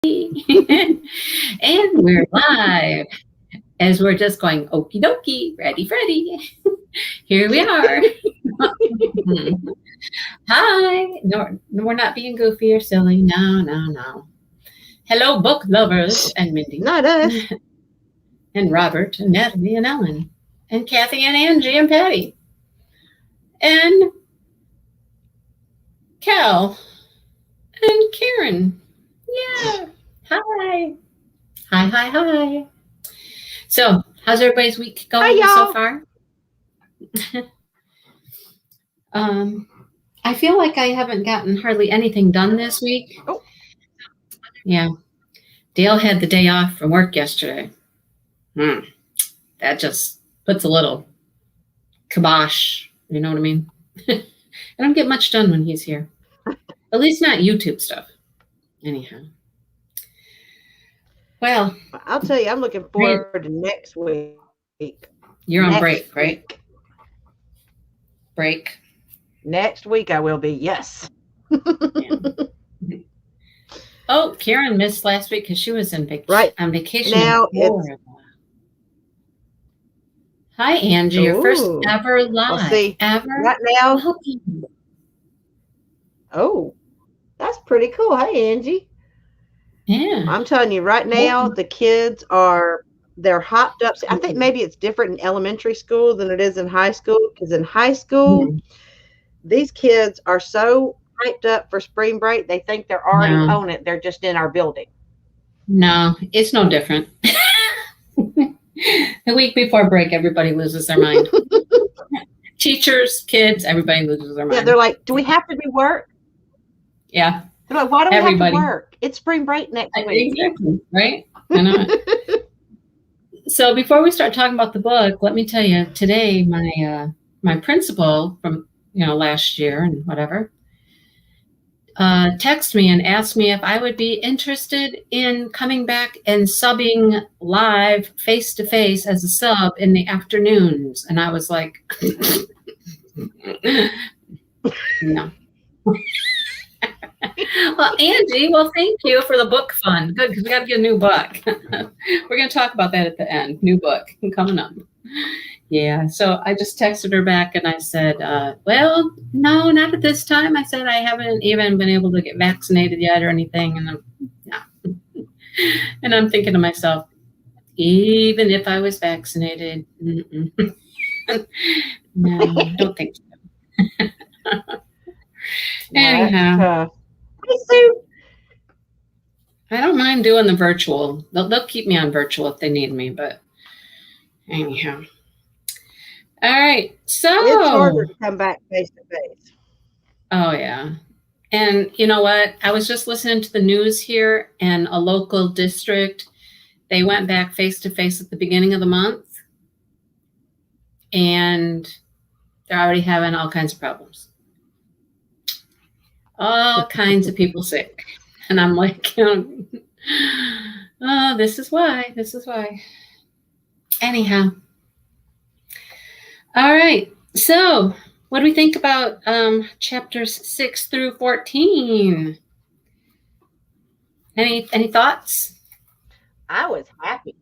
And we're live as we're just going okie dokie, ready, Freddy. Here we are. Hi. No, we're not being goofy or silly. No. Hello, book lovers and Mindy. Not us. And Robert and Natalie and Ellen. And Kathy and Angie and Patty. And Cal and Karen. Yeah. Hi. Hi. So, how's everybody's week going so far? I feel like I haven't gotten hardly anything done this week. Oh. Yeah. Dale had the day off from work yesterday. That just puts a little kibosh, you know what I mean? I don't get much done when he's here. At least not YouTube stuff. Anyhow. Well, I'll tell you, I'm looking forward to next week. You're on break, right? Break. Next week I will be, yes. Yeah. Oh, Karen missed last week because she was on vacation. Now Hi, Angie. Your first ever live. Well, see, ever? Right now. Oh, that's pretty cool. Hey, Angie. Yeah. I'm telling you right now, the kids they're hopped up. I think maybe it's different in elementary school than it is in high school, because in high school, these kids are so hyped up for spring break, they think they're already on it. They're just in our building. No, it's no different. The week before break, everybody loses their mind. Teachers, kids, everybody loses their mind. Yeah, they're like, do we have to do work? Yeah. They're like, why do we have to work? It's spring break next week. Exactly, right? I know. So before we start talking about the book, let me tell you, today my principal from last year and whatever texted me and asked me if I would be interested in coming back and subbing live face to face as a sub in the afternoons, and I was like, no. Well, Angie, thank you for the book fund. Good, because we got to get a new book. We're going to talk about that at the end. New book coming up. Yeah, so I just texted her back and I said, well, no, not at this time. I said I haven't even been able to get vaccinated yet or anything. And I'm thinking to myself, even if I was vaccinated, no, I don't think so. Anyhow. I don't mind doing the virtual. They'll keep me on virtual if they need me, but anyhow. All right, so it's harder to come back face to face. Oh yeah, and you know what? I was just listening to the news here, and a local district, they went back face to face at the beginning of the month, and they're already having all kinds of problems. All kinds of people sick. And I'm like, oh, this is why. Anyhow. All right. So what do we think about chapters 6 through 14? Any thoughts? I was happy.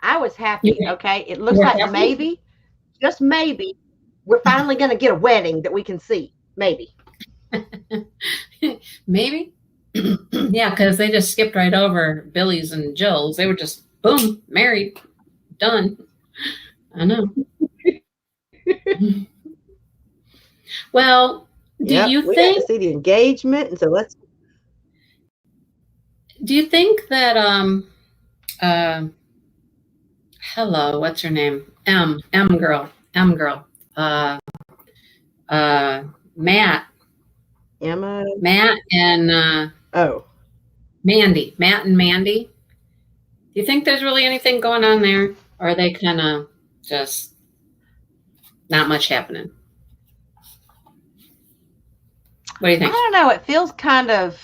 Okay. It looks like happy? Just maybe, we're finally going to get a wedding that we can see. Maybe. Maybe. Yeah, because they just skipped right over Billy's and Jill's. They were just boom, married, done. I know. Well, do you we think got to see the engagement, and so let's. Do you think that hello, what's her name? M girl. Matt. Emma. Matt and Mandy. Matt and Mandy. Do you think there's really anything going on there? Or are they kind of just not much happening? What do you think? I don't know. It feels kind of.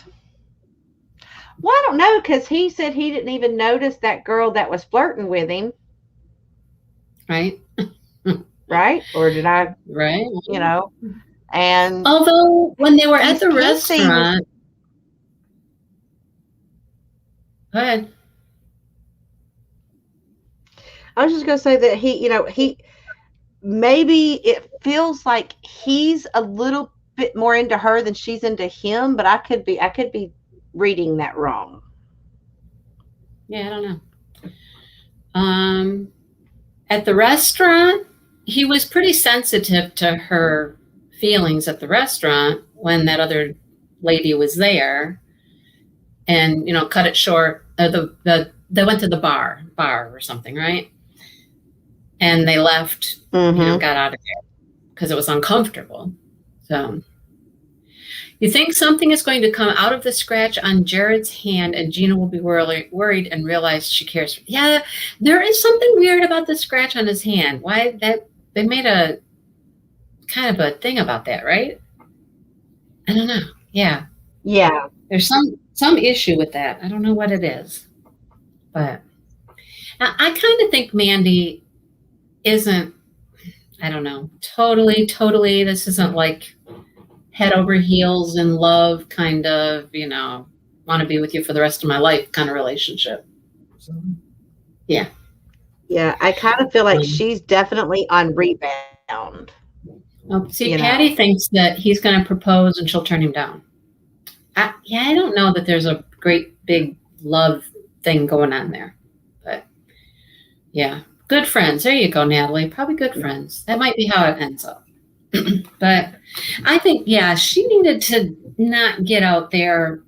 Well, I don't know, because he said he didn't even notice that girl that was flirting with him. Right. Right? Or did I? Right. And although, when they were at the restaurant, Go ahead. I was just going to say that he maybe it feels like he's a little bit more into her than she's into him, but I could be reading that wrong. Yeah, I don't know. At the restaurant, he was pretty sensitive to her feelings at the restaurant when that other lady was there, and cut it short. They went to the bar or something, right? And they left. Mm-hmm. Got out of there because it was uncomfortable. So, you think something is going to come out of the scratch on Jared's hand, and Gina will be worried and realize she cares. Yeah, there is something weird about the scratch on his hand. Why that they made a kind of a thing about that, right? I don't know. Yeah, Yeah. there's some issue with that. I don't know what it is, but I kind of think Mandy isn't. I don't know. Totally. This isn't like head over heels in love kind of, want to be with you for the rest of my life kind of relationship. So, yeah. Yeah, I kind of feel like she's definitely on rebound. Well, see, Patty thinks that he's going to propose and she'll turn him down. I don't know that there's a great big love thing going on there. But, yeah. Good friends. There you go, Natalie. Probably good friends. That might be how it ends up. But I think, she needed to not get out there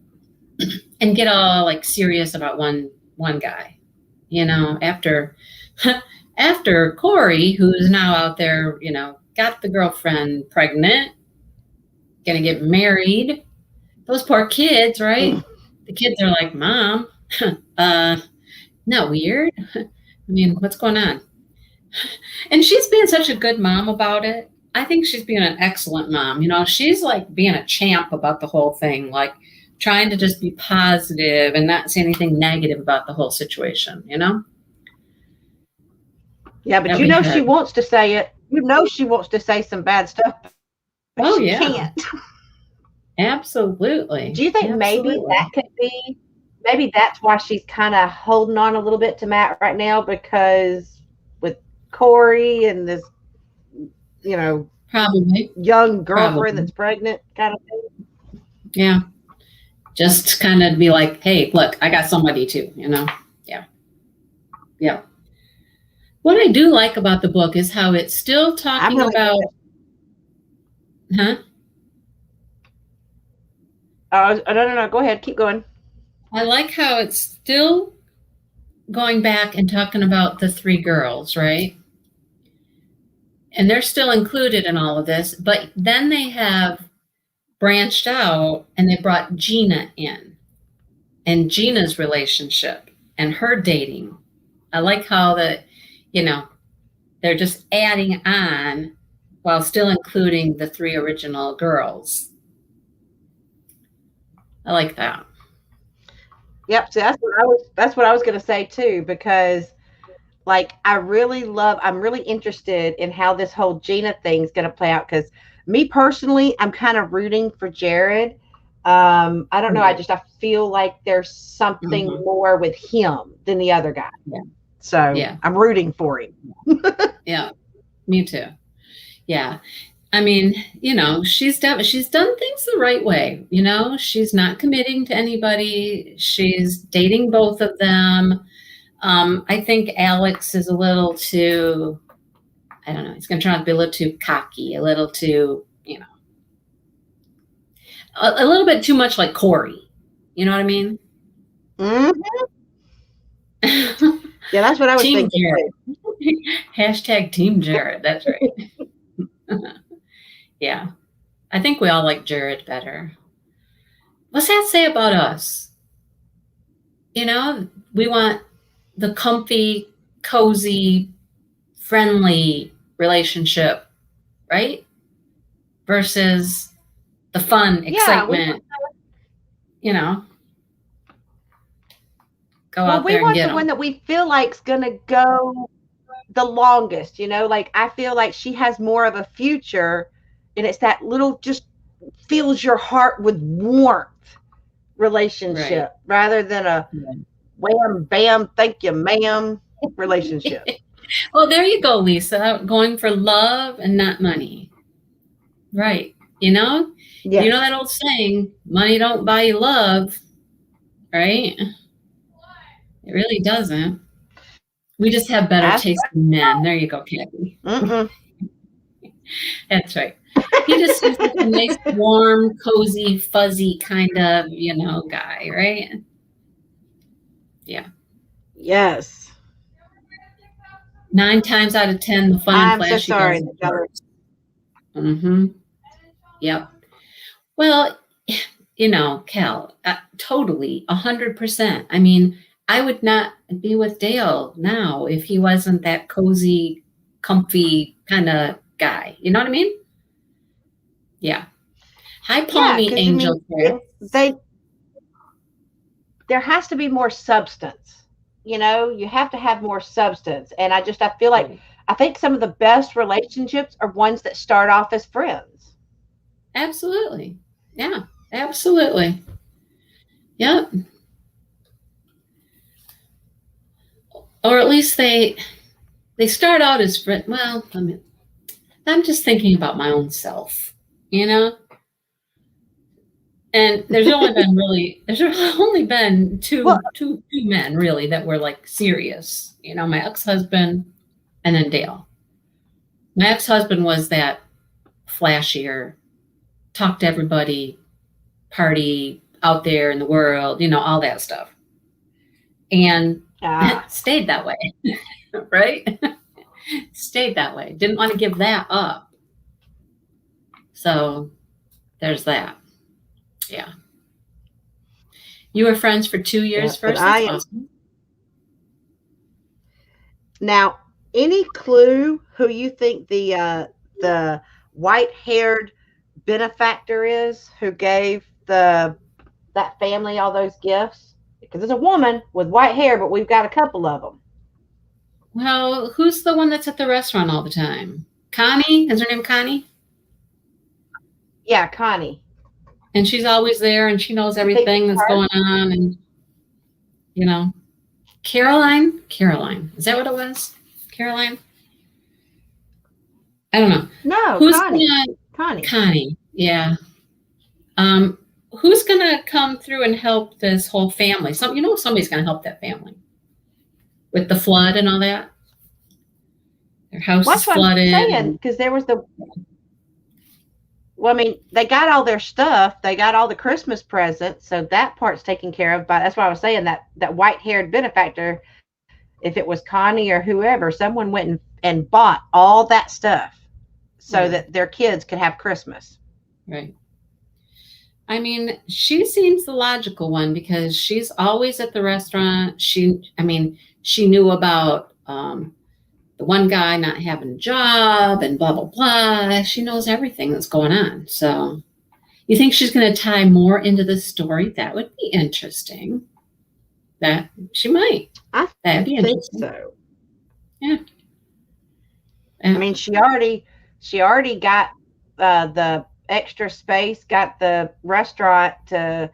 and get all like serious about one guy, after Corey, who's now out there, got the girlfriend pregnant, gonna get married. Those poor kids, right? The kids are like, Mom, not weird. I mean, what's going on? And she's being such a good mom about it. I think she's being an excellent mom. She's like being a champ about the whole thing, like trying to just be positive and not say anything negative about the whole situation, Yeah, but she wants to say it. She wants to say some bad stuff. But she can't. Absolutely. Do you think maybe that's why she's kind of holding on a little bit to Matt right now, because with Corey and this, probably young girlfriend that's pregnant kind of thing? Yeah. Just kind of be like, hey, look, I got somebody too, Yeah. What I do like about the book is how it's still talking about, huh? No. Go ahead. Keep going. I like how it's still going back and talking about the three girls, right? And they're still included in all of this, but then they have branched out and they brought Gina in and Gina's relationship and her dating. I like how they're just adding on while still including the three original girls. I like that. Yep. So that's what I was going to say too, because like I'm really interested in how this whole Gina thing is going to play out. Because me personally, I'm kind of rooting for Jared. I don't know. I feel like there's something more with him than the other guy. Yeah. So I'm rooting for him. Yeah, me too. Yeah. I mean, she's done things the right way. She's not committing to anybody. She's dating both of them. I think Alex is a little too, I don't know, he's going to try to be a little too cocky, a little too, a little bit too much like Corey. You know what I mean? Mm-hmm. Yeah, that's what I was Team thinking. Jared. #Team Jared. That's right. Yeah. I think we all like Jared better. What's that say about us? We want the comfy, cozy, friendly relationship, right? Versus the fun, excitement, go out there and get them. We want the one that we feel like's going to go the longest, like I feel like she has more of a future, and it's that little just fills your heart with warmth relationship rather than a wham, bam, thank you, ma'am relationship. Well, there you go, Lisa. Going for love and not money. Right. Yes. You know that old saying, money don't buy you love, right? It really doesn't. We just have better taste in men. There you go, Kathy. That's right. He just seems like a nice, warm, cozy, fuzzy kind of, guy, right? Yeah. Yes. 9 times out of 10, the fun and flashy guys are jerks. Mm-hmm. Yep. Well, Cal, totally, 100%. I mean, I would not be with Dale now if he wasn't that cozy, comfy kind of guy. You know what I mean? Yeah. Hi, Palmy Angel. There has to be more substance. You have to have more substance. And I feel like, I think some of the best relationships are ones that start off as friends. Absolutely. Yeah, absolutely. Yep. Or at least they start out as friends. Well, I'm just thinking about my own self, And there's only been two men really that were like serious. My ex-husband and then Dale. My ex-husband was that flashier, talk to everybody, party out there in the world, all that stuff. And stayed that way, right? Stayed that way. Didn't want to give that up. So there's that. Yeah. You were friends for 2 years first? That's awesome. Now, any clue who you think the white-haired benefactor is who gave that family all those gifts? Because it's a woman with white hair, but we've got a couple of them. Well, who's the one that's at the restaurant all the time? Connie? Is her name Connie? Yeah, Connie. And she's always there, and she knows everything that's going on, and Caroline. Is that what it was? Caroline? I don't know. No, who's Connie. Connie. Yeah. Who's gonna come through and help this whole family? Somebody's gonna help that family with the flood and all that. Their house is flooded. Because there was Well, I mean, they got all their stuff. They got all the Christmas presents, so that part's taken care of. But that's why I was saying that white-haired benefactor, if it was Connie or whoever, someone went and bought all that stuff so that their kids could have Christmas. Right. I mean, she seems the logical one because she's always at the restaurant. She knew about the one guy not having a job and blah, blah, blah. She knows everything that's going on. So you think she's going to tie more into the story? That would be interesting. That she might. That'd be interesting. So. Yeah. I mean, she already got the extra space, got the restaurant to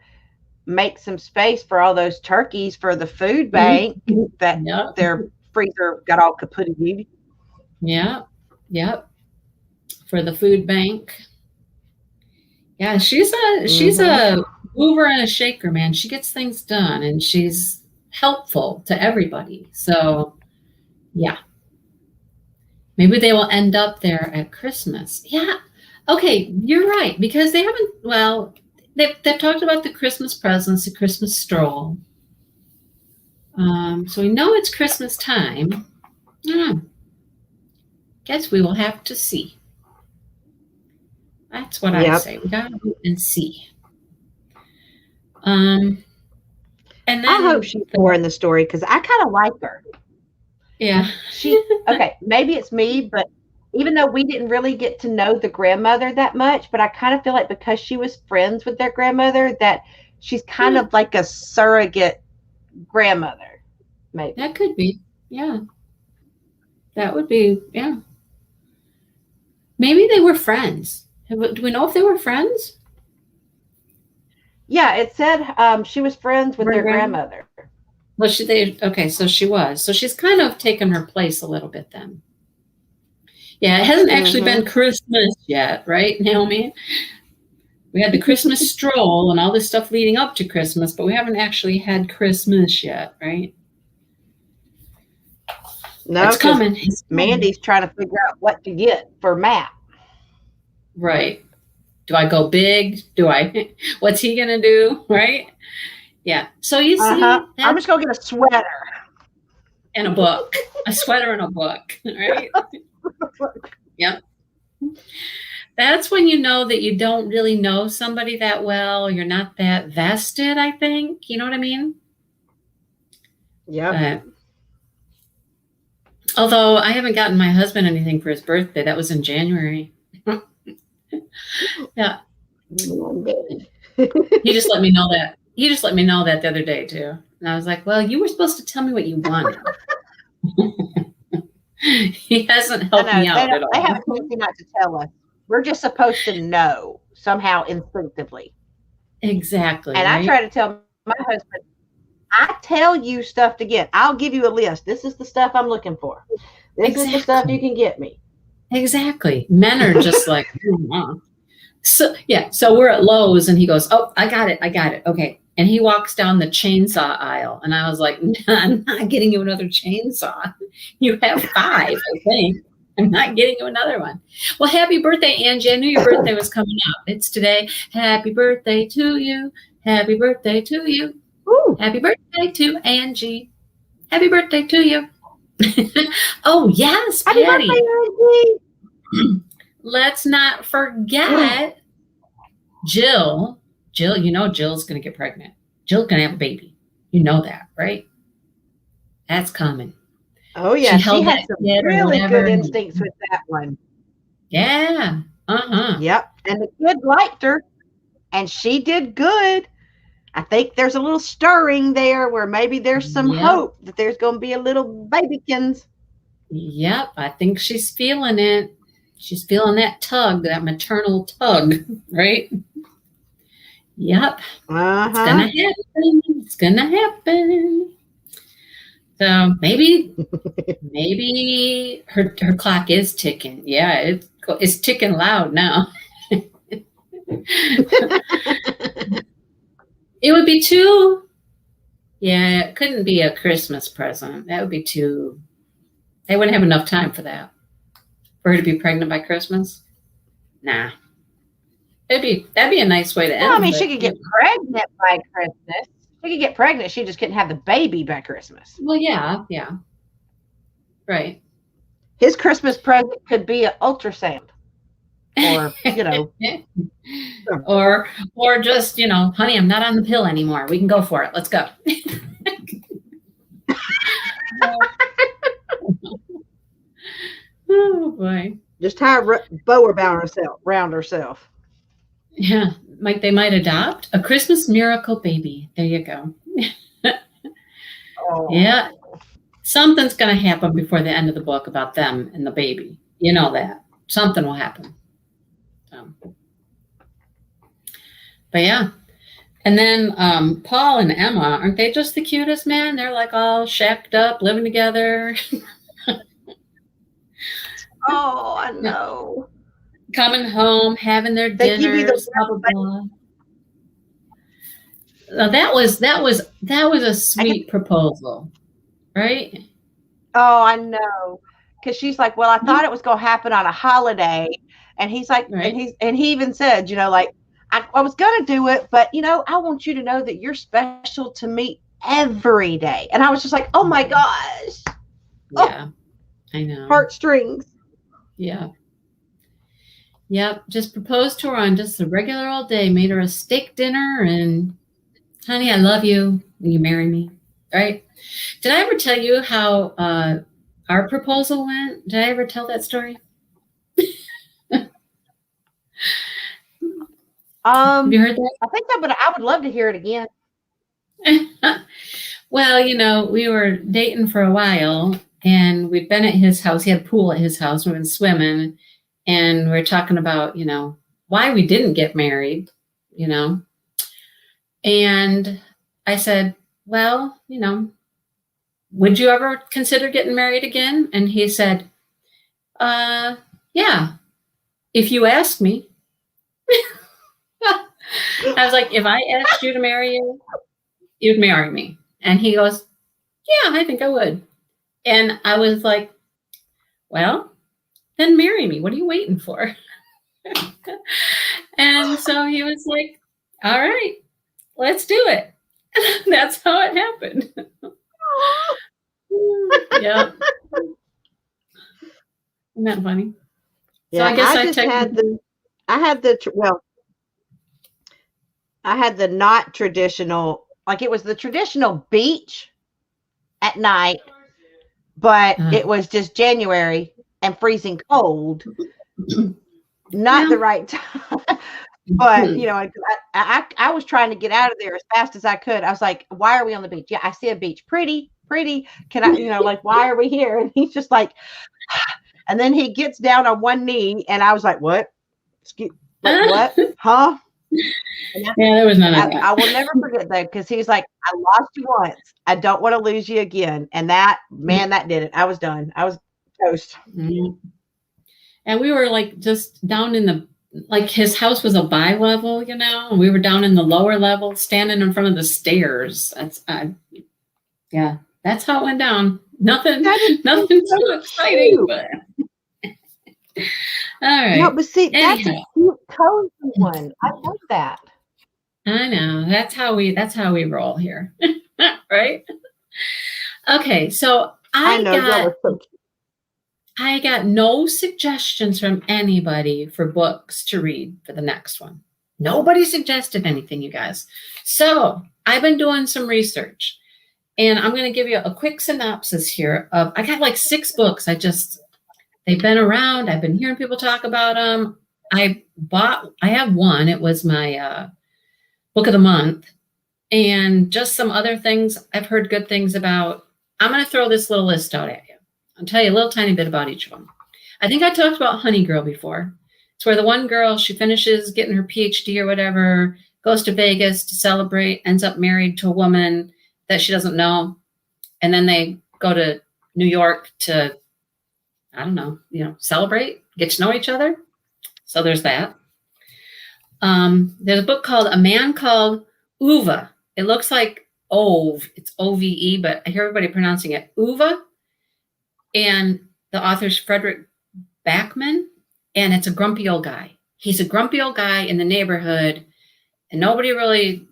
make some space for all those turkeys for the food bank that their freezer got all kaputty. Yeah. Yep. For the food bank. Yeah, she's a mover and a shaker, man. She gets things done and she's helpful to everybody. So yeah. Maybe they will end up there at Christmas. Yeah. Okay, you're right. Because they've talked about the Christmas presents, the Christmas stroll. So we know it's Christmas time. Guess we will have to see. That's what I say. We gotta wait and see. And then I hope she's more in the story because I kind of like her. Yeah. Okay, maybe it's me, but even though we didn't really get to know the grandmother that much, but I kind of feel like because she was friends with their grandmother, that she's kind of like a surrogate grandmother. Maybe. That could be. Yeah. That would be, yeah. Maybe they were friends. Do we know if they were friends? Yeah, it said she was friends with their grandmother. Well, okay, so she was. So she's kind of taken her place a little bit then. Yeah, it hasn't actually been Christmas yet, right, Naomi? We had the Christmas stroll and all this stuff leading up to Christmas, but we haven't actually had Christmas yet, right? No, it's coming. Mandy's trying to figure out what to get for Matt. Right. Do I go big? What's he going to do? Right? Yeah. So you see, I'm just going to get a sweater. And a book. A sweater and a book, right? Yep. That's when you know that you don't really know somebody that well. You're not that vested, I think. You know what I mean? Yeah. Although I haven't gotten my husband anything for his birthday. That was in January. Yeah. He just let me know that. He just let me know that the other day too. And I was like, well, you were supposed to tell me what you wanted. He hasn't helped me out at all. They have a tendency not to tell us. We're just supposed to know somehow instinctively. Exactly. And right? I try to tell my husband, I tell you stuff to get. I'll give you a list. This is the stuff I'm looking for. This is the stuff you can get me. Exactly. Men are just like, so yeah. So we're at Lowe's and he goes, oh, I got it. Okay. And he walks down the chainsaw aisle. And I was like, I'm not getting you another chainsaw. You have 5, I think. I'm not getting you another one. Well, happy birthday, Angie. I knew your birthday was coming up. It's today. Happy birthday to you. Happy birthday to you. Ooh. Happy birthday to Angie. Happy birthday to you. Oh, yes, Patty. Happy birthday, Angie. Let's not forget Jill. Jill, you know Jill's going to get pregnant. Jill's going to have a baby. You know that, right? That's coming. Oh, yeah. She had some really good instincts with that one. Yeah. Yep. And the kid liked her, and she did good. I think there's a little stirring there where maybe there's some hope that there's going to be a little babykins. Yep. I think she's feeling it. She's feeling that tug, that maternal tug, right? Yep. It's gonna happen. It's gonna happen. So maybe her clock is ticking. Yeah, it's ticking loud now. It would be too. Yeah, it couldn't be a Christmas present. That would be too. They wouldn't have enough time for that. For her to be pregnant by Christmas? Nah. That'd be a nice way to end. I mean, she could get pregnant by Christmas. She could get pregnant. She just couldn't have the baby by Christmas. Well, yeah. Right. His Christmas present could be an ultrasound. Or, or just, honey, I'm not on the pill anymore. We can go for it. Let's go. Oh boy! Just tie a bow around herself. Yeah, they might adopt a Christmas miracle baby. There you go. Oh. Yeah, something's going to happen before the end of the book about them and the baby. You know that something will happen. But yeah, and then Paul and Emma, aren't they just the cutest, man? They're like all shacked up, living together. Oh, I know. Coming home, having their dinners, blah blah blah. Now, that was a sweet proposal, right? Oh, I know. Because she's like, well, I thought it was going to happen on a holiday, and he's like, right. and he even said, I was going to do it, but I want you to know that you're special to me every day. And I was just like, oh my gosh. Yeah, I know. Heartstrings. Yeah. Yep. Just proposed to her on just a regular old day, made her a steak dinner, and honey, I love you. Will you marry me? Right? Did I ever tell you how our proposal went? Did I ever tell that story? Have you heard that? I think so, but I would love to hear it again. Well, we were dating for a while, and we'd been at his house. He had a pool at his house. We've been swimming, and we were talking about, why we didn't get married, And I said, well, would you ever consider getting married again? And he said, yeah, if you ask me. I was like, if I asked you to marry you, you'd marry me. And he goes, yeah, I think I would. And I was like, well, then marry me. What are you waiting for? And so he was like, all right, let's do it. That's how it happened. Yeah. Isn't that funny? Yeah, So I guess I just had the, I had the not traditional, like it was the traditional beach at night, but it was just January and freezing cold. Not the right time. But you know, I was trying to get out of there as fast as I could. I was like, why are we on the beach? Yeah, I see a beach. Pretty. Can I, you know, like, why are we here? And he's just like, and then he gets down on one knee, and I was like, what? Excuse, like, what? Huh? Yeah, there was none of that. I will never forget that, because he's like, I lost you once. I don't want to lose you again. And that, man, that did it. I was done. I was toast. Mm-hmm. And we were like just down in the, like his house was a bi-level, you know, and we were down in the lower level, standing in front of the stairs. That's, yeah, that's how it went down. Nothing too exciting, but all right. No, but see, that's a cute, cozy one. I love that. I know. That's how we roll here. Right? Okay, so I got no suggestions from anybody for books to read for the next one. Nobody suggested anything, you guys. So I've been doing some research, and I'm going to give you a quick synopsis here of, I got like 6 books. They've been around. I've been hearing people talk about them. I have one. It was my book of the month, and just some other things I've heard good things about. I'm going to throw this little list out at you. I'll tell you a little tiny bit about each of them. I think I talked about Honey Girl before. It's where the one girl, she finishes getting her PhD or whatever, goes to Vegas to celebrate, ends up married to a woman that she doesn't know. And then they go to New York to, I don't know, celebrate, get to know each other. So there's that. There's a book called A Man Called Uwe. It looks like Ove. It's O-V-E, but I hear everybody pronouncing it Uwe. And the author's Frederick Backman, and it's a grumpy old guy. He's a grumpy old guy in the neighborhood, and nobody really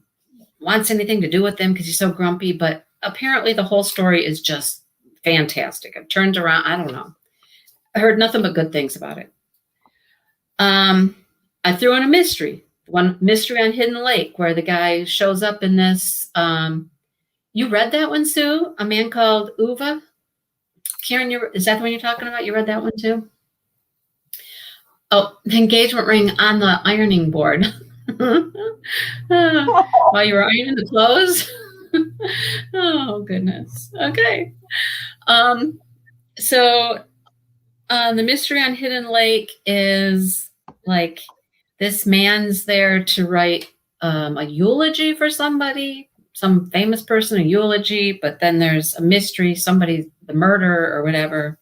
wants anything to do with him because he's so grumpy, but apparently the whole story is just fantastic. It turns around, I don't know. I heard nothing but good things about it. I threw in a mystery. One mystery on Hidden Lake, where the guy shows up in this. You read that one, Sue? A Man Called Uwe? Karen, is that the one you're talking about? You read that one too? Oh, the engagement ring on the ironing board. While you were ironing the clothes? Oh, goodness. Okay. So the mystery on Hidden Lake is like this man's there to write a eulogy for somebody, some famous person, a eulogy, but then there's a mystery, somebody, the murder or whatever.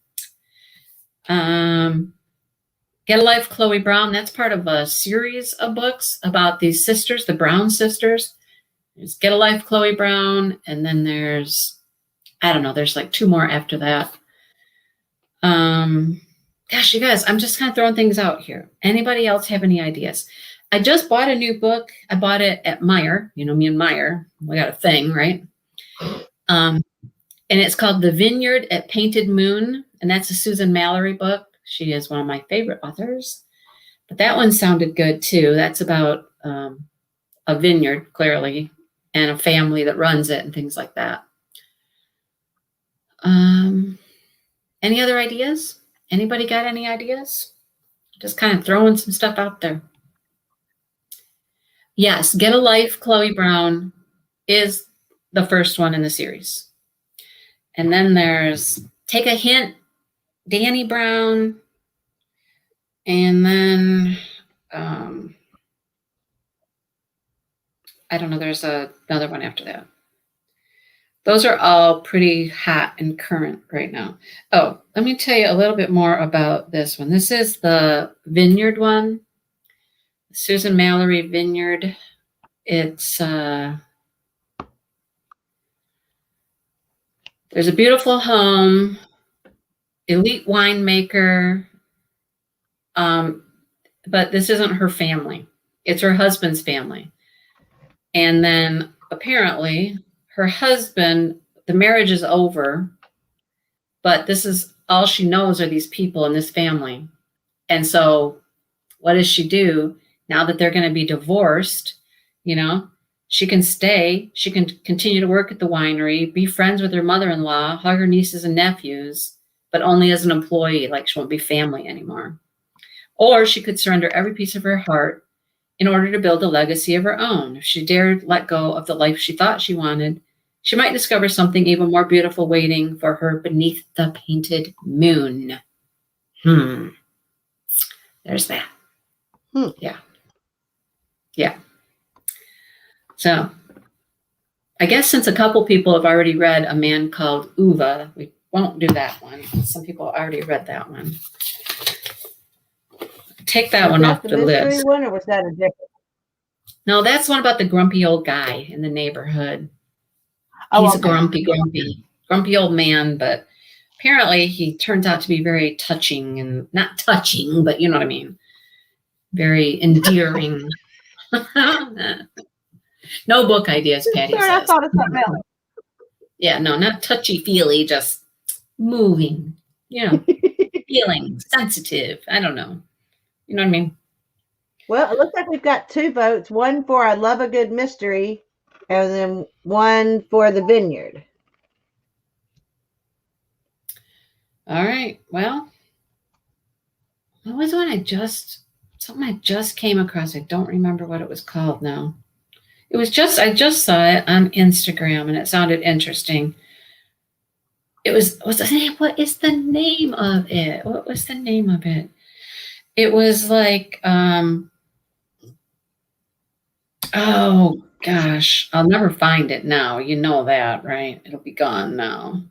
Get a Life, Chloe Brown. That's part of a series of books about these sisters, the Brown sisters. There's Get a Life, Chloe Brown, and then there's, I don't know, there's like 2 more after that. Gosh, you guys, I'm just kind of throwing things out here. Anybody else have any ideas? I just bought a new book. I bought it at Meyer. You know, me and Meyer, we got a thing, right? And it's called The Vineyard at Painted Moon, and that's a Susan Mallory book. She is one of my favorite authors. But that one sounded good, too. That's about a vineyard, clearly, and a family that runs it and things like that. Any other ideas? Anybody got any ideas? Just kind of throwing some stuff out there. Yes, Get a Life, Chloe Brown is the first one in the series. And then there's Take a Hint, Danny Brown. And then, I don't know, there's another one after that. Those are all pretty hot and current right now. Oh, let me tell you a little bit more about this one. This is the Vineyard one. Susan Mallory Vineyard. It's there's a beautiful home, elite winemaker, but this isn't her family. It's her husband's family. And then apparently her husband, the marriage is over, but this is all she knows are these people in this family. And so what does she do now that they're going to be divorced? She can stay, she can continue to work at the winery, be friends with her mother-in-law, hug her nieces and nephews, but only as an employee, like she won't be family anymore. Or she could surrender every piece of her heart in order to build a legacy of her own. If she dared let go of the life she thought she wanted, she might discover something even more beautiful waiting for her beneath the painted moon. There's that. Yeah. So I guess since a couple people have already read A Man Called Uva, we won't do that one. Some people already read that one. Take that one off the list. One, or was that a different? No, that's one about the grumpy old guy in the neighborhood. He's a grumpy old man, but apparently he turns out to be very touching, and not touching, but you know what I mean. Very endearing. No book ideas, Patty says. I thought of something else. Yeah, no, not touchy-feely, just moving, feeling, sensitive. I don't know. You know what I mean? Well, it looks like we've got 2 votes, one for I Love a Good Mystery, and then one for the Vineyard. All right. Well, what was one something I just came across. I don't remember what it was called now. It was I just saw it on Instagram and it sounded interesting. What is the name of it? What was the name of it? It was like, oh gosh, I'll never find it now. You know that, right? It'll be gone now.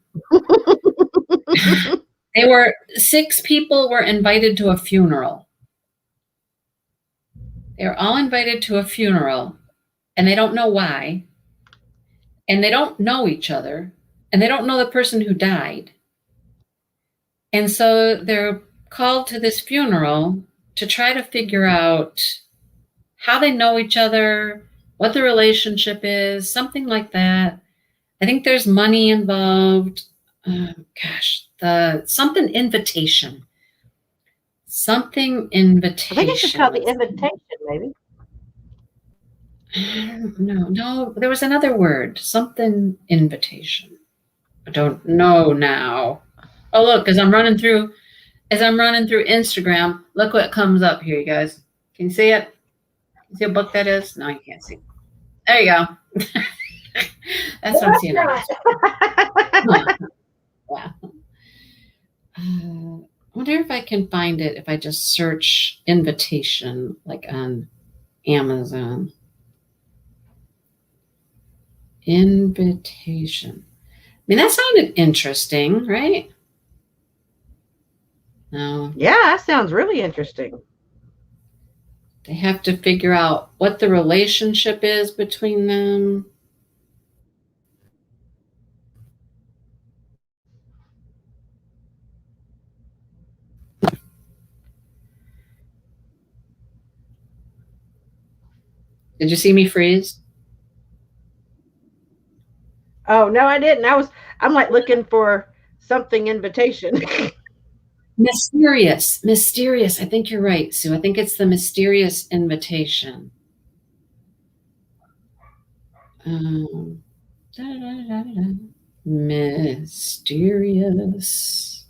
6 people were invited to a funeral. They were all invited to a funeral, and they don't know why, and they don't know each other, and they don't know the person who died. And so they're called to this funeral to try to figure out how they know each other, what the relationship is, something like that. I think there's money involved. Something invitation. Something invitation. I think it's just called The Invitation, maybe. No, there was another word. Something invitation. I don't know now. Oh, look, as I'm running through Instagram, look what comes up here, you guys. Can you see it? Can you see what book that is? No, you can't see. There you go. That's what I'm seeing. Yeah. I wonder if I can find it if I just search invitation, like on Amazon. Invitation. I mean, that sounded interesting, right? No. Yeah, that sounds really interesting. They have to figure out what the relationship is between them. Did you see me freeze? Oh, no, I didn't. I'm like looking for something invitation. Mysterious. I think you're right, Sue. I think it's the mysterious invitation. Mysterious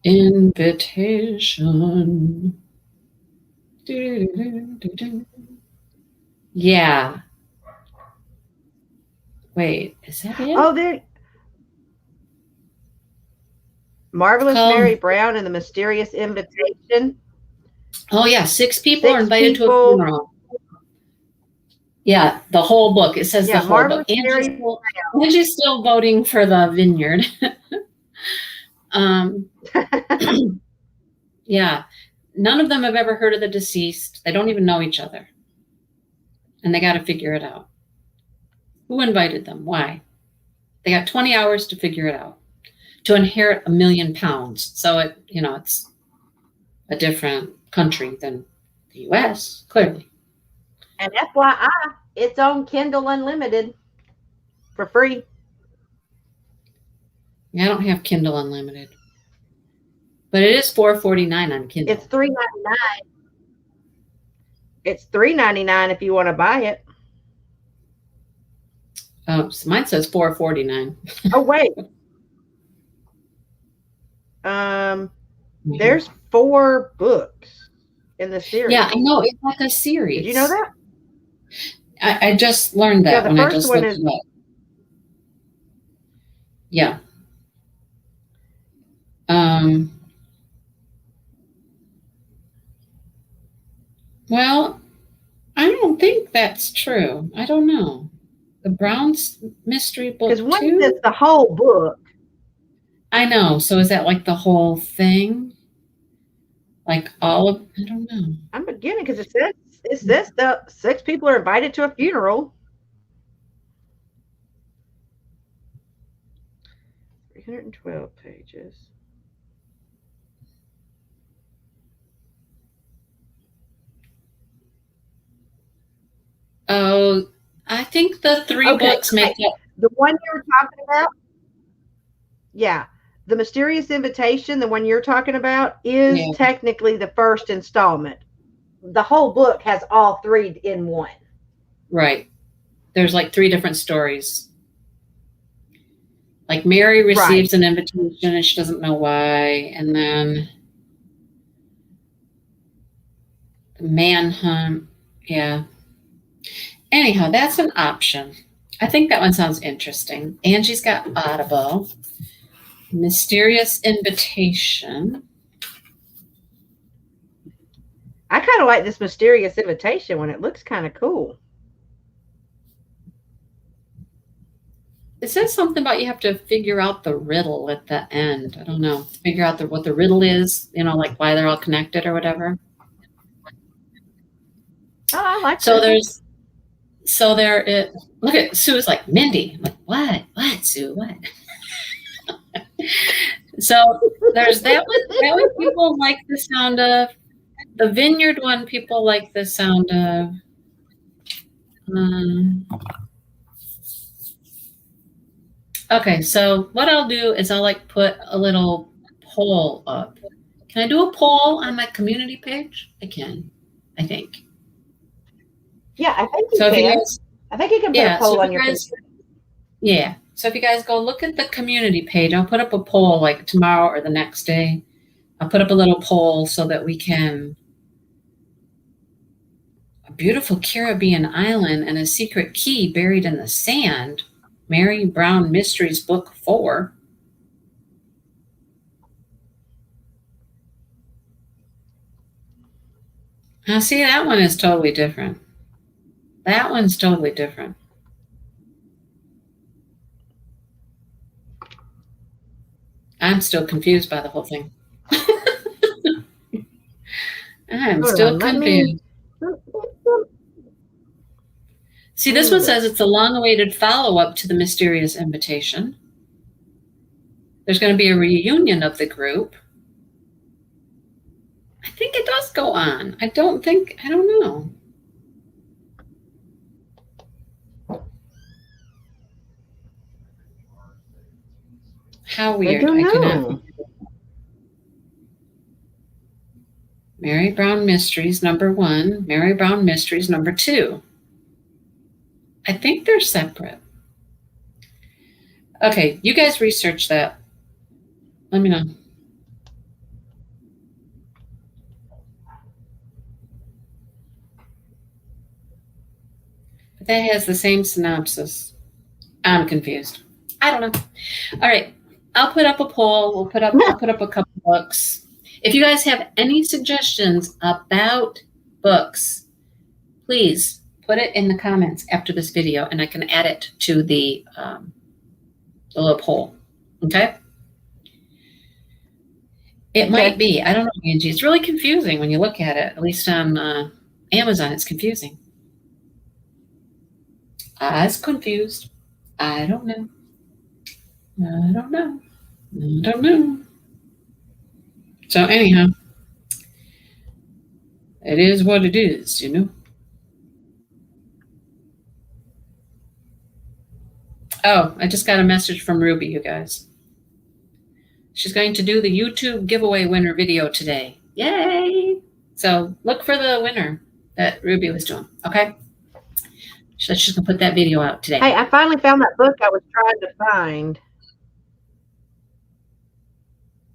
invitation. Yeah. Wait, is that it? Oh, there. Marvelous Mary Brown and the Mysterious Invitation. Oh, yeah. 6 people are invited to a funeral. Yeah, the whole book. It says the whole Marvelous book. Fairy Angie's still voting for the Vineyard. Yeah. None of them have ever heard of the deceased. They don't even know each other. And they got to figure it out. Who invited them? Why? They got 20 hours to figure it out. To inherit £1 million. So it's a different country than the US, clearly. And FYI, it's on Kindle Unlimited for free. Yeah, I don't have Kindle Unlimited. But it is $4.49 on Kindle. It's $3.99. It's $3.99 if you want to buy it. Oh, so mine says $4.49. Oh, wait. There's 4 books in the series. Yeah, I know. It's like a series. Did you know that? I just learned that when I just looked it up. Yeah. Well, I don't think that's true. I don't know. The Brown's mystery book because one too? says the whole book. I know. So is that like the whole thing? Like all of? I don't know. I'm beginning because it says the 6 people are invited to a funeral. 312 pages. Oh, I think the 3 books make up. The one you were talking about? Yeah. The Mysterious Invitation, the one you're talking about, is technically the first installment. The whole book has all 3 in one. Right. There's like 3 different stories. Like Mary receives an invitation and she doesn't know why. And then the manhunt. Yeah. Anyhow, that's an option. I think that one sounds interesting. Angie's got Audible. Mysterious Invitation. I kind of like this Mysterious Invitation one. It looks kind of cool. It says something about you have to figure out the riddle at the end. I don't know. Figure out what the riddle is, like why they're all connected or whatever. Oh, I like that. Look at Sue's like, Mindy. I'm like, what, Sue, what? So there's that one. That one people like the sound of. The Vineyard one people like the sound of. Okay, so what I'll do is I'll put a little poll up. Can I do a poll on my community page? I can, I think. Yeah, I think you can. I think you can put a poll on your page. Yeah. So if you guys go look at the community page, I'll put up a poll tomorrow or the next day. I'll put up a little poll so that we can. A beautiful Caribbean island and a secret key buried in the sand. Mary Brown Mysteries Book 4. Now see, that one is totally different. That one's totally different. I'm still confused by the whole thing. I'm still confused. See, this one says it's a long-awaited follow-up to the Mysterious Invitation. There's going to be a reunion of the group. I think it does go on. I don't know. How weird. I cannot. Mary Brown Mysteries #1, Mary Brown Mysteries #2. I think they're separate. Okay, you guys research that. Let me know. But that has the same synopsis. I'm confused. I don't know. All right. I'll put up a poll. I'll put up a couple books. If you guys have any suggestions about books, please put it in the comments after this video, and I can add it to the little poll. Okay? It might be. I don't know, Angie. It's really confusing when you look at it. At least on Amazon, it's confusing. I was confused. I don't know. I don't know. I don't know. So anyhow, it is what it is, you know. Oh, I just got a message from Ruby, you guys. She's going to do the YouTube giveaway winner video today. Yay! So look for the winner that Ruby was doing, okay? So she's going to put that video out today. Hey, I finally found that book I was trying to find.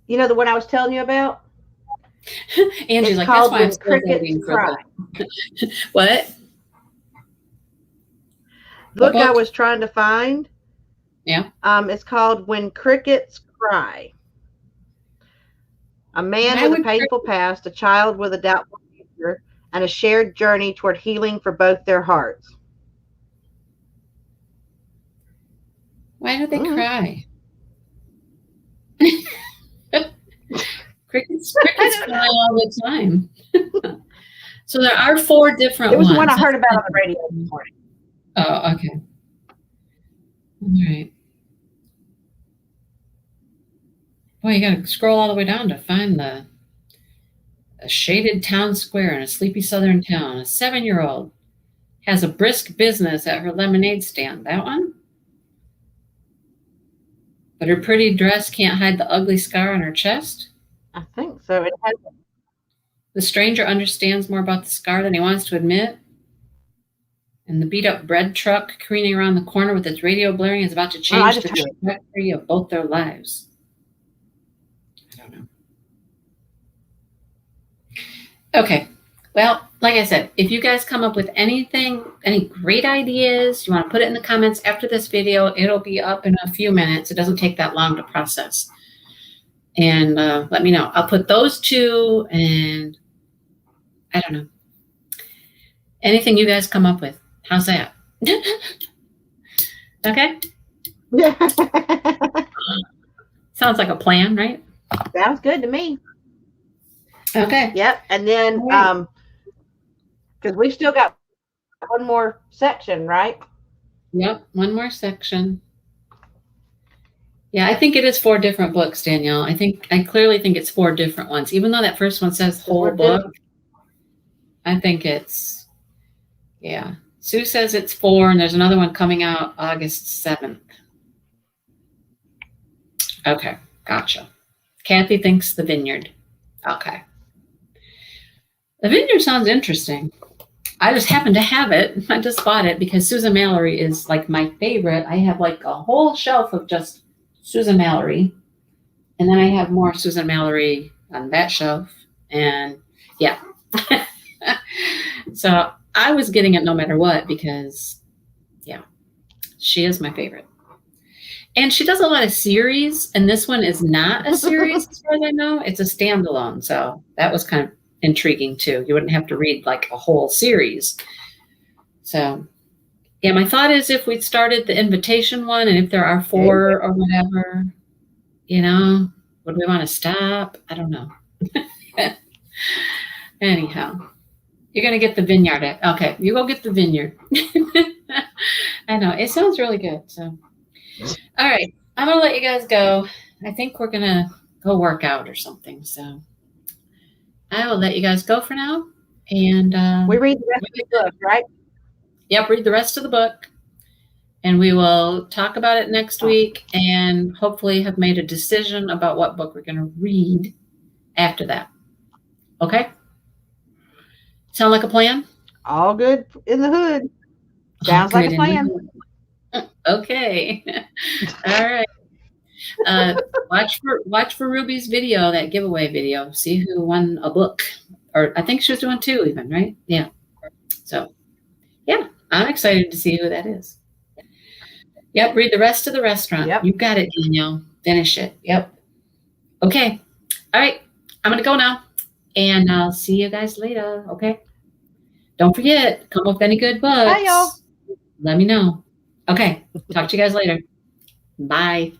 You know, the one I was telling you about? Angie's it's like, called that's why I'm When still waiting Crickets for Cry. the... What? Book I was trying to find. Yeah. It's called When Crickets Cry. A man with a painful past, a child with a doubtful future, and a shared journey toward healing for both their hearts. Why do they cry? Crickets cry all the time. So there are 4 different ones. It was the one I heard about on the radio this morning. Oh, okay. All right. Boy, you got to scroll all the way down to find a shaded town square in a sleepy southern town. A 7-year-old has a brisk business at her lemonade stand. That one? But her pretty dress can't hide the ugly scar on her chest? I think so. It has. The stranger understands more about the scar than he wants to admit. And the beat-up bread truck careening around the corner with its radio blaring is about to change the trajectory of both their lives. I don't know. Okay. Well, like I said, if you guys come up with anything, any great ideas, you want to put it in the comments after this video, it'll be up in a few minutes. It doesn't take that long to process. And let me know. I'll put those 2 and I don't know. Anything you guys come up with. How's that? Okay? Sounds like a plan, right? Sounds good to me. Okay. Yep. And then, because we've still got one more section, right? Yep. One more section. Yeah, I think it is 4 different books, Danielle. I clearly think it's 4 different ones. Even though that first one says whole book, I think it's, yeah. Sue says it's 4, and there's another one coming out August 7th. Okay, gotcha. Kathy thinks the Vineyard. Okay. The Vineyard sounds interesting. I just happen to have it. I just bought it because Susan Mallory is like my favorite. I have like a whole shelf of just Susan Mallory. And then I have more Susan Mallory on that shelf. And yeah. So I was getting it no matter what because, yeah, she is my favorite. And she does a lot of series, and this one is not a series as far as I know. It's a standalone, so that was kind of intriguing too. You wouldn't have to read like a whole series. So, yeah, my thought is if we'd started the invitation one, and if there are 4 or whatever, you know, would we want to stop? I don't know. Anyhow. You're going to get the Vineyard. Okay, you go get the Vineyard. I know. It sounds really good. So, all right. I'm going to let you guys go. I think we're going to go work out or something. So, I will let you guys go for now. And we read the rest of the book, right? Yep, read the rest of the book. And we will talk about it next week and hopefully have made a decision about what book we're going to read after that. Okay? Sound like a plan? All good in the hood. Sounds like a plan. Okay. All right. Watch for Ruby's video, that giveaway video. See who won a book. Or I think she was doing 2 even, right? Yeah. So, yeah, I'm excited to see who that is. Yep, read the rest of The Restaurant. Yep. You got it, Danielle. Finish it. Yep. Okay. All right. I'm going to go now. And I'll see you guys later, okay? Don't forget, come up with any good books. Bye, y'all. Let me know. Okay. Talk to you guys later. Bye.